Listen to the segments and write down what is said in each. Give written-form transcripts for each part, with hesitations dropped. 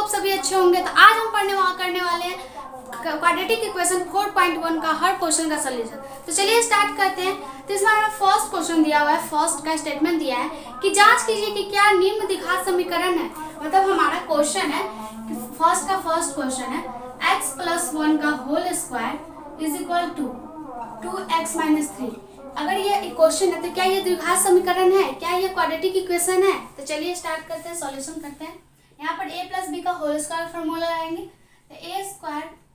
Hope सभी अच्छे होंगे। तो आज हम करने वाले हैं क्वाड्रेटिक इक्वेशन 4.1 का हर क्वेश्चन का सॉल्यूशन। तो चलिए स्टार्ट करते हैं। तो इसमें हमें फर्स्ट क्वेश्चन दिया हुआ है, फर्स्ट का स्टेटमेंट दिया है कि जांच कीजिए कि क्या निम्न द्विघात समीकरण है। मतलब हमारा क्वेश्चन है कि फर्स्ट क्वेश्चन है x + 1 का whole square is equal to 2x - 3। अगर ये इक्वेशन है तो क्या ये द्विघात समीकरण है, क्या ये क्वाड्रेटिक इक्वेशन है। तो चलिए स्टार्ट करते हैं, सॉल्यूशन करते हैं। यहाँ पर a + b का होल स्क्वायर फार्मूला लगाएंगे तो a²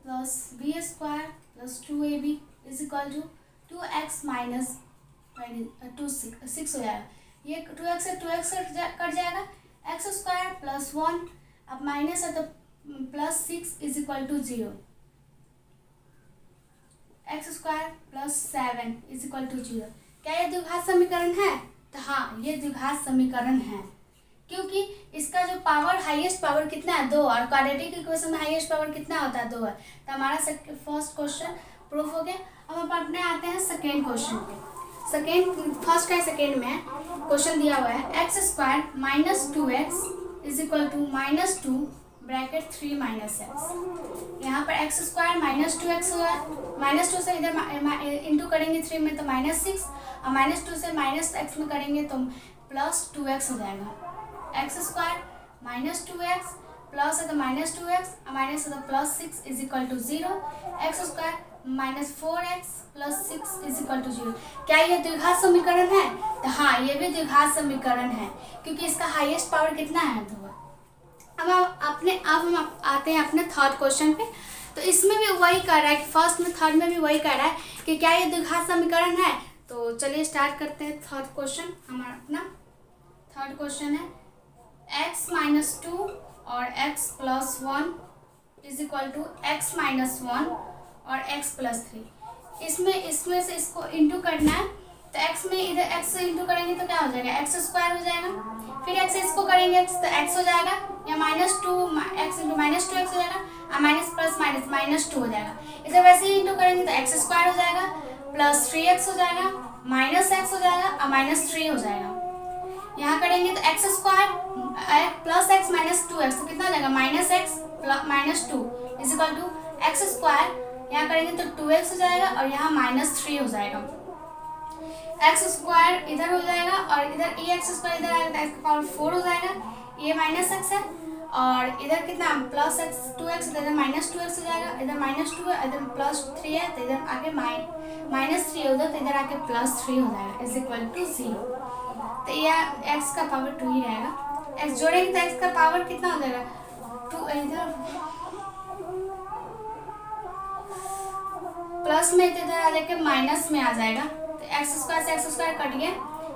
+ b² + 2ab is equal to 2x - 6 हो जाएगा। ये 2x से 2x कट जाएगा, x² + 1 अब माइनस है तो +6 is equal to 0, x² + 7 is equal to 0। क्या ये द्विघात समीकरण है? तो हाँ, ये द्विघात समीकरण है क्योंकि इसका जो पावर हाईएस्ट पावर कितना है 2 और क्वाड्रेटिक इक्वेशन में हाईएस्ट पावर कितना होता है 2 है। तो हमारा फर्स्ट क्वेश्चन प्रूफ हो गया। अब हम अपने आते हैं सेकेंड क्वेश्चन पे। फर्स्ट का सेकेंड में क्वेश्चन दिया हुआ है x² - 2x is equal to -2 bracket 3 - x। यहाँ पर x² - 2x हुआ है, -2 से इधर इंटू करेंगे 3 में तो -6 और -2 से -x में करेंगे तो +2x हो जाएगा। x² - 2x प्लस है तो -2x और माइनस है तो +6 is equal to 0, x² - 4x + 6 is equal to 0। क्या ये द्विघात समीकरण है? तो हाँ, ये भी द्विघात समीकरण है क्योंकि इसका हाईएस्ट पावर कितना है 2। अब हम आते हैं अपने थर्ड क्वेश्चन पे। तो इसमें भी वही कह रहा है कि फर्स्ट में थर्ड में भी वही कह रहा है कि क्या ये द्विघात समीकरण है। तो चलिए स्टार्ट करते हैं थर्ड क्वेश्चन। हमारा अपना थर्ड क्वेश्चन है x - 2 और x + 1 is equal to x - 1 और x + 3। इसमें से इसको इंटू करना है तो x में इधर x से इंटू करेंगे तो क्या हो जाएगा, x² हो जाएगा। फिर x से इसको करेंगे तो x हो जाएगा या -2x × -2x हो जाएगा और माइनस प्लस माइनस -2 हो जाएगा। इधर वैसे ही इंटू करेंगे तो x² हो जाएगा + 3x हो जाएगा -x हो जाएगा और -3 हो जाएगा। यहाँ करेंगे तो x² + x - 2x तो कितना हो जाएगा -x + -2 is equal to x²। यहाँ करेंगे तो 2x हो जाएगा और यहाँ -3 हो जाएगा। x² इधर हो जाएगा और इधर ax² इधर आएगा तो x पावर 4 हो जाएगा। ये -x है और इधर कितना +x 2x इधर -2x हो जाएगा। इधर -2 है, इधर +3 है तो इधर आगे -3 होगा तो इधर आके +3 हो जाएगा इज इक्वल टू 0। तो यह x का पावर 2 ही रहेगा। x जोड़ेंगे तो x का पावर कितना हो जाएगा 2, इधर प्लस में इधर आ जाके माइनस में आ जाएगा तो x² से x² कट गया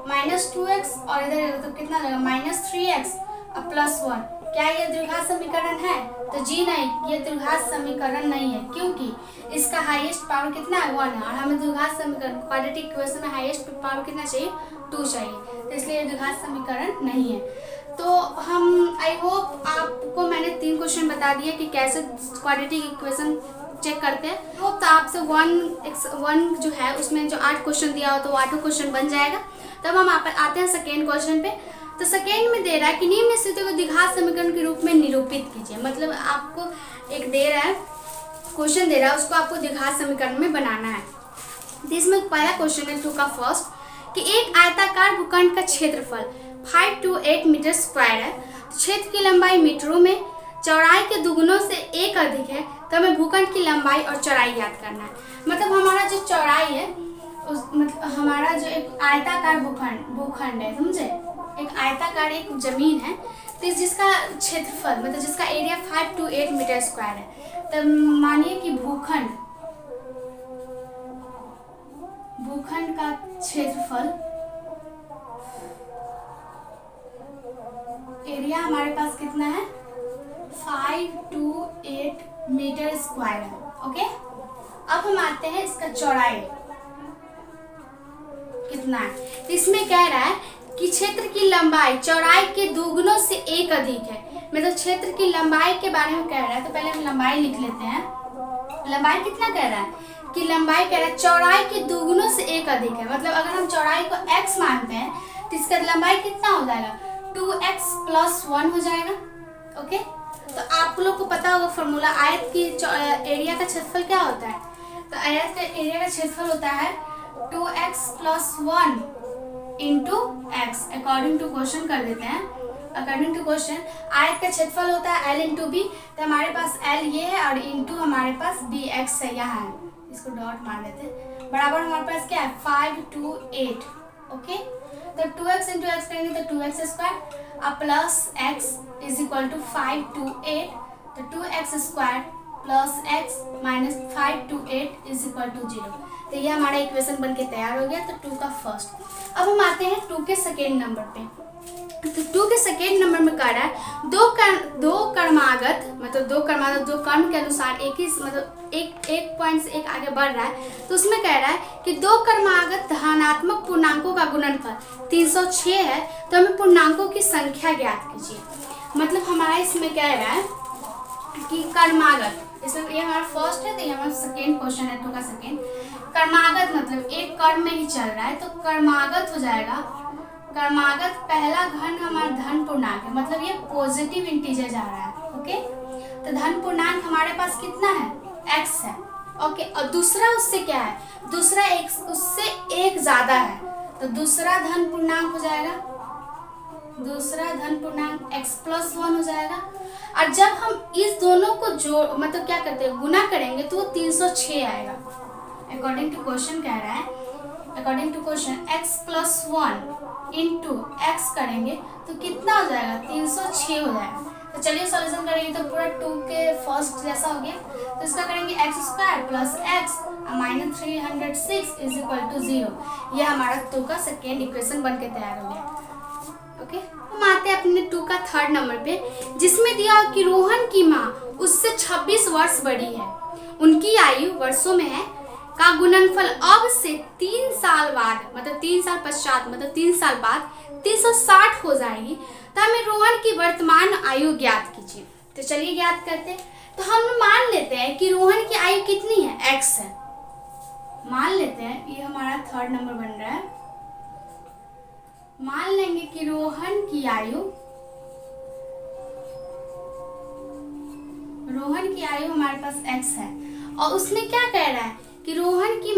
-2x और इधर तो कितना जाएगा -3x और +1। क्या ये द्विघात समीकरण है? तो जी नहीं, ये द्विघात समीकरण नहीं है क्योंकि इसका हाईएस्ट पावर कितना है 1 है और हमें द्विघात समीकरण क्वाड्रेटिक इक्वेशन में हाईएस्ट पावर कितना चाहिए 2 चाहिए। तो इसलिए ये द्विघात समीकरण नहीं है। तो हम आई होप आपको मैंने 3 क्वेश्चन बता दिए कि कैसे क्वाड्रेटिक इक्वेशन चेक करते हैं। होप तो आपसे 1 जो है उसमें जो 8 क्वेश्चन दिया हो तो वो 8 क्वेश्चन बन जाएगा। तब हम आते हैं सेकेंड क्वेश्चन पे। तो सेकेंड में दे रहा है कि निम्न स्थिति को द्विघात समीकरण के रूप में निरूपित कीजिए। मतलब आपको एक दे रहा है, क्वेश्चन दे रहा है, उसको आपको द्विघात समीकरण में बनाना है। तो इसमें पहला क्वेश्चन है 2 का फर्स्ट कि एक आयताकार भूखंड का क्षेत्रफल 5 to 8 मीटर स्क्वायर है। क्षेत्र की लंबाई मीटरों में, चौड़ाई के दुगुनों से 1 अधिक है। तो हमें भूखंड की लंबाई और चौड़ाई याद करना है। मतलब हमारा जो चौड़ाई है मतलब हमारा जो एक आयताकार भूखंड है, समझे, एक आयताकार एक जमीन है तो जिसका क्षेत्रफल मतलब जिसका एरिया 5 to 8 मीटर स्क्वायर है। तो मानिए कि भूखंड का क्षेत्रफल एरिया हमारे पास कितना है 5 to 8 मीटर स्क्वायर है। ओके, अब हम आते हैं इसका चौड़ाई कितना है। तो इसमें कह रहा है कि क्षेत्र की लंबाई चौड़ाई के दुगुनों से 1 अधिक है। मतलब क्षेत्र की लंबाई के बारे में कह रहा है। तो पहले हम लंबाई लिख लेते हैं। लंबाई कितना कह रहा है कि लंबाई कह रहा है चौड़ाई के दुगुनों से 1 अधिक है। मतलब अगर हम चौड़ाई को x मानते हैं तो इसका लंबाई कितना हो जाएगा 2x + 1 हो जाएगा। ओके, तो आप लोग को पता होगा फॉर्मूला, आयत की एरिया का क्षेत्रफल क्या होता है? तो आयत का एरिया का क्षेत्रफल होता है 2x + 1 into x. According to question कर देते हैं। अकॉर्डिंग टू क्वेश्चन आयत का क्षेत्रफल होता है l इंटू बी। तो हमारे पास l ये है और इंटू हमारे पास बी एक्स है, यहाँ है, इसको डॉट मार देते हैं। बराबर हमारे पास क्या है 5 2 8। ओके, तो 2x इंटू एक्स करेंगे तो 2x² अब plus x is equal to 5 2 8। तो 2x² plus x minus 5 2 8 is equal to 0। तो ये हमारा इक्वेशन बनके तैयार हो गया। तो 2 का फर्स्ट। अब हम आते हैं 2 के सेकेंड नंबर पे। तो 2 के सेकेंड नंबर में कह रहा है दो क्रमागत मतलब दो क्रम के अनुसार एक ही मतलब एक पॉइंट से एक आगे बढ़ रहा है। तो उसमें कह रहा है कि दो क्रमागत धनात्मक पूर्णांकों का गुणनफल 306 है। तो हमें पूर्णांकों की संख्या ज्ञात कीजिए। मतलब हमारा इसमें कह रहा है कि क्रमागत, इसमें ये हमारा फर्स्ट है, तो ये हमारा सेकेंड क्वेश्चन है 2 का सेकेंड। क्रमागत मतलब एक क्रम में ही चल रहा है, तो क्रमागत हो जाएगा। क्रमागत पहला घन हमारा धन पूर्णांक है, मतलब ये पॉजिटिव इंटीजर जा रहा है। ओके, तो धन पूर्णांक हमारे पास कितना है x है। ओके, और दूसरा उससे क्या है, दूसरा x उससे एक ज्यादा है, तो दूसरा धन पूर्णांक हो जाएगा, दूसरा धन पूर्णांक x + 1 हो जाएगा। और जब हम इस दोनों को जोड़ मतलब क्या करते हैं गुना करेंगे तो वो 306 आएगा। अकॉर्डिंग टू क्वेश्चन कह रहा है, according to question x + 1 into x करेंगे तो कितना हो जाएगा 306 हो जाएगा। तो चलिए सॉल्यूशन करेंगे तो पूरा 2 के फर्स्ट जैसा हो गया। तो इसका करेंगे x² plus x minus 306 is equal to 0। यह हमारा 2 का सेकेंड इक्वेशन बन के तैयार हो गया। ओके, हम आते हैं अपने 2 का थर्ड नंबर पे, जिसमें दिया कि रोहन की माँ उससे 26 वर्ष बड़ी है, उनकी आयु वर्षों में है का गुणनफल अब से 3 साल बाद मतलब 3 साल पश्चात मतलब 3 साल बाद 360 हो जाएगी। तो हमें रोहन की वर्तमान आयु ज्ञात कीजिए। तो चलिए ज्ञात करते हैं। तो हम मान लेते हैं कि रोहन की आयु कितनी है x है, मान लेते हैं, ये हमारा थर्ड नंबर बन रहा है। मान लेंगे कि रोहन की आयु हमारे पास x है और उसमें क्या कह रहा है कि रोहन की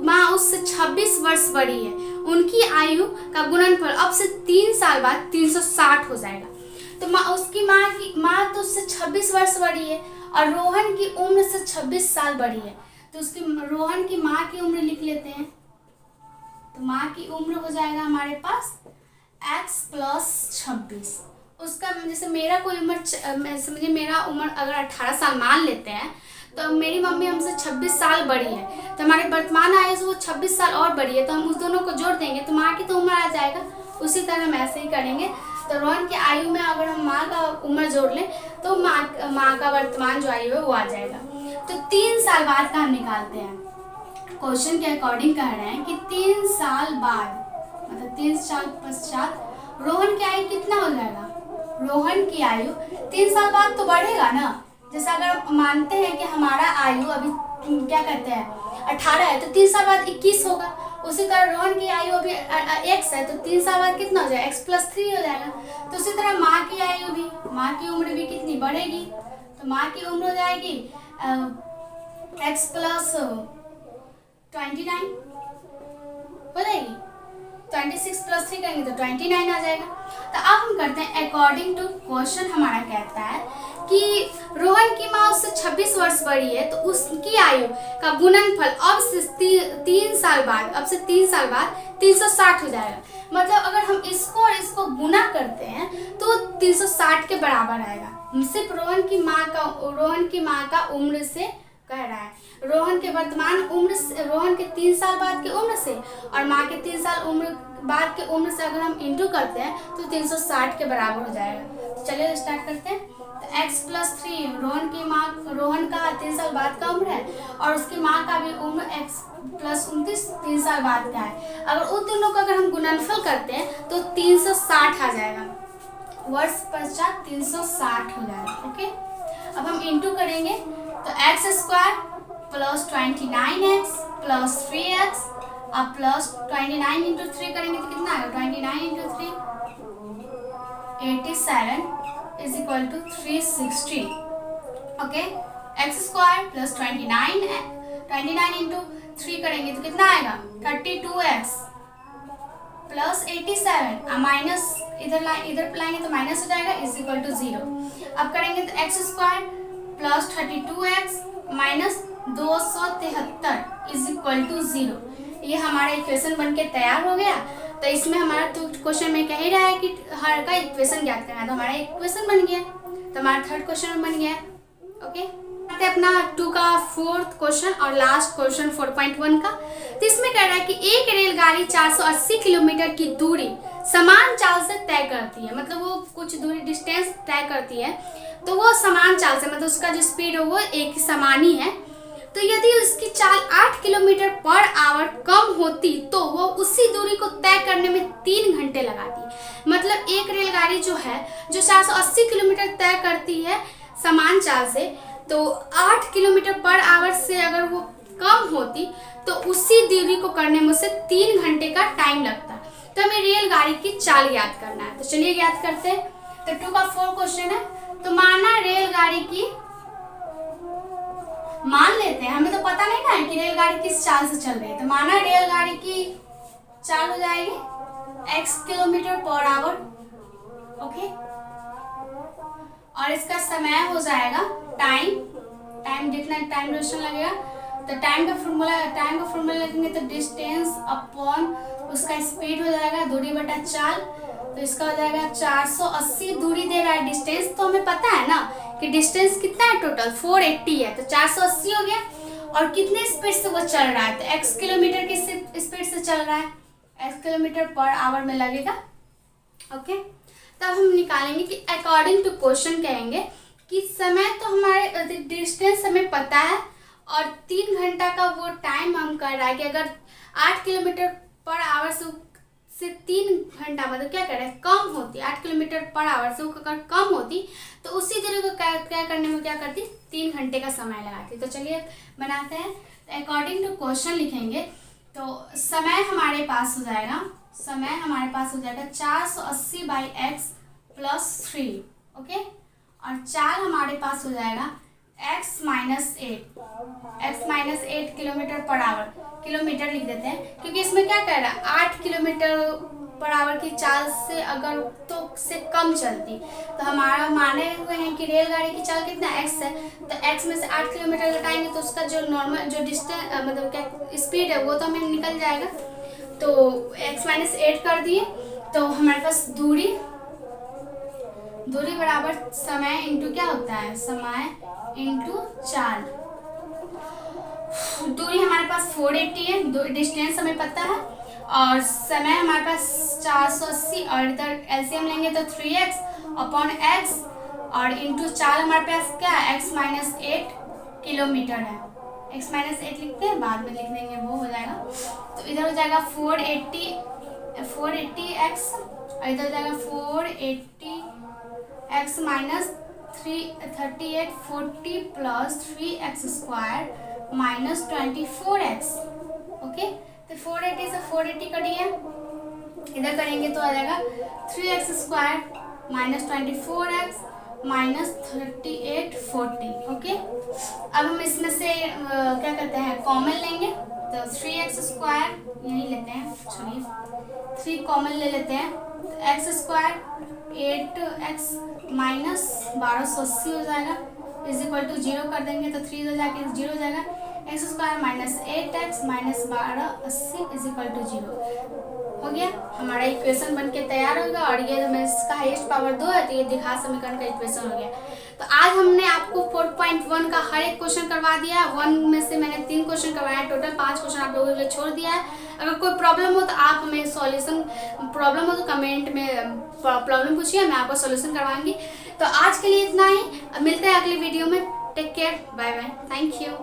माँ उससे 26 वर्ष बड़ी है, उनकी आयु का गुणनफल अब से 3 साल बाद 360 हो जाएगा। तो उसकी माँ तो उससे 26 वर्ष बड़ी है और रोहन की उम्र से 26 साल बड़ी है। तो उसकी रोहन की माँ की उम्र लिख लेते हैं। तो माँ की उम्र हो जाएगा हमारे पास x + 26। उसका जैसे मेरा कोई उम्र समझिए मेरा उम्र अगर 18 साल मान लेते हैं तो मेरी मम्मी हमसे 26 साल बड़ी है, तो हमारे वर्तमान आयु से वो 26 साल और बड़ी है, तो हम उस दोनों को जोड़ देंगे तो माँ की तो उम्र आ जाएगा। उसी तरह हम ऐसे ही करेंगे। तो रोहन की आयु में अगर हम माँ का उम्र जोड़ लें तो माँ का वर्तमान जो आयु है वो आ जाएगा। तो 3 साल बाद का हम निकालते हैं। क्वेश्चन के अकॉर्डिंग कह रहे हैं कि 3 साल बाद मतलब 3 साल पश्चात रोहन की आयु कितना हो जाएगा। रोहन की आयु 3 साल बाद तो बढ़ेगा ना। जैसे अगर मानते हैं कि हमारा आयु अभी क्या कहते हैं 18 है, तो 3 साल बाद 21 होगा। उसी तरह रोहन की आयु अभी x है, तो 3 साल बाद कितना हो जाएगा x + 3 हो जाएगा। तो उसी तरह माँ की आयु भी, माँ की उम्र भी कितनी बढ़ेगी, तो माँ की उम्र हो जाएगी x + 29 हो जाएगी। 26 + 3 करेंगे तो 29 आ जाएगा। तो अब हम करते हैं अकॉर्डिंग टू क्वेश्चन हमारा कहता है कि रोहन की माँ उससे 26 वर्ष बड़ी है, तो उसकी आयु का गुणनफल अब से 3 साल बाद 360 हो जाएगा। मतलब अगर हम इसको और इसको गुना करते हैं तो 360 के बराबर आएगा। सिर्फ रोहन की माँ का उम्र से कह रहा है, रोहन के वर्तमान उम्र से, रोहन के 3 साल बाद की उम्र से और माँ के 3 साल उम्र बाद के उम्र से अगर हम इंटू करते हैं तो 360 के बराबर हो जाएगा। तो चलिए स्टार्ट करते हैं। तो x + 3 रोहन का 3 साल बाद का उम्र है और उसकी माँ का भी उम्र x + 29 3 साल बाद का है। अगर उन दोनों का अगर हम गुणनफल करते हैं तो 360 आ जाएगा, वर्ष पश्चात 360 हो जाएगा। ओके, अब हम इंटू करेंगे तो x² + 29x + 3x अब प्लस 29 × 3 करेंगे तो कितना आएगा 29 × 3 87 is equal to 360। Okay, x square plus 29 into 3 करेंगे तो कितना आएगा 32x प्लस 87, माइनस इधर लाएंगे तो माइनस हो जाएगा, इज इक्वल टू 0। अब करेंगे तो x square plus 32x minus 273 is equal to 0। ये हमारा इक्वेशन बन के तैयार हो गया। तो इसमें हमारा तो क्वेश्चन में कह ही रहा है कि हर का इक्वेशन ज्ञात करना है, तो हमारा इक्वेशन बन गया, तो हमारा थर्ड क्वेश्चन बन गया। ओके, अपना 2 का फोर्थ क्वेश्चन और लास्ट क्वेश्चन 4.1 का। तो इसमें कह रहा है कि एक रेलगाड़ी 480 किलोमीटर की दूरी समान चाल से तय करती है, मतलब वो कुछ दूरी डिस्टेंस तय करती है, तो वो समान चाल से, मतलब उसका जो स्पीड है वो एक समान ही है। तो यदि उसकी चाल 8 किलोमीटर पर आवर कम होती तो वो उसी दूरी को तय करने में 3 घंटे लगाती। मतलब एक रेलगाड़ी जो है जो 480 किलोमीटर तय करती है समान चाल से, तो 8 किलोमीटर पर आवर से अगर वो कम होती तो उसी दूरी को करने में उसे 3 घंटे का टाइम लगता। तो हमें रेलगाड़ी की चाल याद करना है, तो चलिए याद करते हैं। तो 2 का 4 क्वेश्चन है। तो माना रेलगाड़ी की, मान लेते हैं, हमें तो पता नहीं ना है कि रेलगाड़ी किस चाल से चल रही है, तो माना रेलगाड़ी की चाल हो जाएगी x kilometre per hour. Okay, और इसका समय हो जाएगा टाइम जितना टाइम ड्यूरेशन लगेगा, तो टाइम का फॉर्मूला लगेंगे तो डिस्टेंस अपॉन उसका स्पीड हो जाएगा दूरी बटा चाल। तो इसका हो जाएगा 480 दूरी दे रहा है डिस्टेंस, तो हमें पता है ना कि डिस्टेंस कितना है टोटल 480 है, तो 480 हो गया। और कितने स्पीड से वो चल रहा है, तो x किलोमीटर की स्पीड से चल रहा है, x किलोमीटर पर आवर में लगेगा। ओके, तब हम निकालेंगे कि अकॉर्डिंग टू क्वेश्चन कहेंगे कि समय तो हमारे डिस्टेंस हमें पता है और 3 घंटा का वो टाइम हम कर रहा है कि अगर 8 किलोमीटर पर आवर से 3 घंटा मतलब क्या कर रहा है कम होती, 8 किलोमीटर पर आवर से वो अगर कम होती तो उसी दूरी को क्या करने में क्या करती 3 घंटे का समय लगाती। तो चलिए बनाते हैं। अकॉर्डिंग टू क्वेश्चन लिखेंगे तो समय हमारे पास हो जाएगा 480 बाई एक्स प्लस 3। ओके, और चाल हमारे पास हो जाएगा x minus 8 kilometre per hour, kilometre लिख देते हैं क्योंकि इसमें क्या कह रहा है 8 किलोमीटर पर आवर की चाल से अगर तो से कम चलती, तो हमारा माने हुए हैं कि रेलगाड़ी की चाल कितना x है, तो x में से 8 किलोमीटर घटाएंगे तो उसका जो नॉर्मल जो डिस्टेंस मतलब क्या स्पीड है वो तो हमें निकल जाएगा। तो x माइनस 8 कर दिए, तो हमारे पास दूरी बराबर समय इंटू क्या होता है, समय इंटू चाल। दूरी हमारे पास 480 है, डिस्टेंस हमें पता है, और समय हमारे पास 480 और इधर एलसीएम लेंगे तो 3x अपॉन x और इंटू चाल हमारे पास क्या है x माइनस 8 किलोमीटर है। x माइनस 8 लिखते हैं, बाद में लिख देंगे वो हो जाएगा। तो इधर हो जाएगा 480x और इधर हो जाएगा 480x minus 38 40 plus 3x square minus 24x। Okay, तो 480 से 480 कटिए, इधर करेंगे तो आ जाएगा 3x square minus 24x minus 38 40। Okay, अब हम इसमें से क्या करते हैं कॉमन लेंगे, तो 3x स्क्वायर यही लेते हैं, छोड़िए 3 कॉमन ले लेते हैं, तो x स्क्वायर 8x माइनस 1280 हो जाएगा इज इक्वल टू 0 कर देंगे तो 3 हो जाके 0 हो जाएगा, x square minus 8x minus 1280 is equal to 0 हो गया। हमारा इक्वेशन बन के तैयार होगा और ये इसका हाईएस्ट पावर 2 है, तो ये द्विघात समीकरण का इक्वेशन हो गया। तो आज हमने आपको 4.1 का हर एक क्वेश्चन करवा दिया, 1 में से मैंने 3 क्वेश्चन करवाया, टोटल 5 क्वेश्चन आप लोगों के लिए छोड़ दिया है। अगर कोई प्रॉब्लम हो तो आप हमें सॉल्यूशन प्रॉब्लम हो तो कमेंट में प्रॉब्लम पूछिए, मैं आपको सॉल्यूशन करवाऊंगी। तो आज के लिए इतना ही, मिलते हैं अगली वीडियो में। Take care, bye bye, thank you.